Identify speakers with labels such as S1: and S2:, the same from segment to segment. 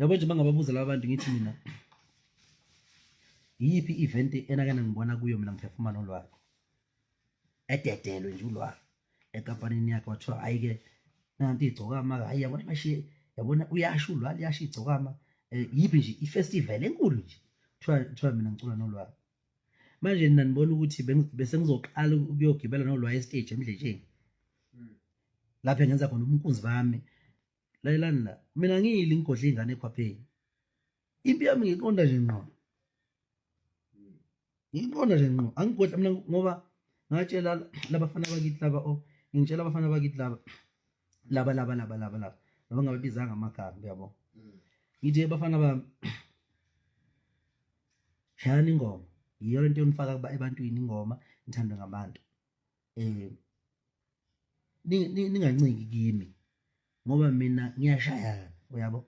S1: yabo nje bangababuza laba bantu ngithi mina yipi event enakena ngibona kuyo mina ngiphefuma nolwazi ededelwe nje ulwazi ekampanini yakhe wathiwa ayike nanti igcokama hayi yabona mashiye yabona uyasho ulwazi yasho igcokama yipi nje ifestival enkulu nje kuthiwa mina ngicula nolwazi manje nina nibona ukuthi bese ngizoqala ukuyogibela nolwazi estage emdletsheni lapha ngenza khona ubunkunzi bami lalelani la mina ngiyili ngigodla ingane ekhwapheni impi yami ngiqonda nje ngqo angigodla mina ngoba ngatshela labafana bakithi laba ngitshela abafana bakithi laba ngababizanga amagama uyabo ngithi bafana bami shayani ingoma yiyo lento yonifaka ebantwini ingoma ngithandwa ngabantu ninganciki kimi ngoba mina ngiyashayana uyabo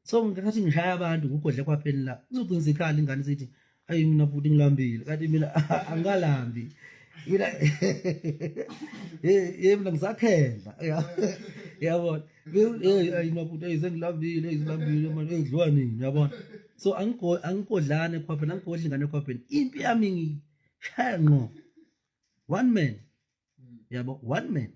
S1: so ngikathi ngishaya abantu ngugodle kwaphela la uzogcina ikhala ingane sithi ayi mina futhi ngilambile kanti mina angalambi mina mina ngisakhenda yabona ayi mafuthi ayizengilambile izilambile manje edliwa nini yabona so angigodlane kwaphela angigodla ingane kwaphela impi yami ngishaya ngqo one man yabo one man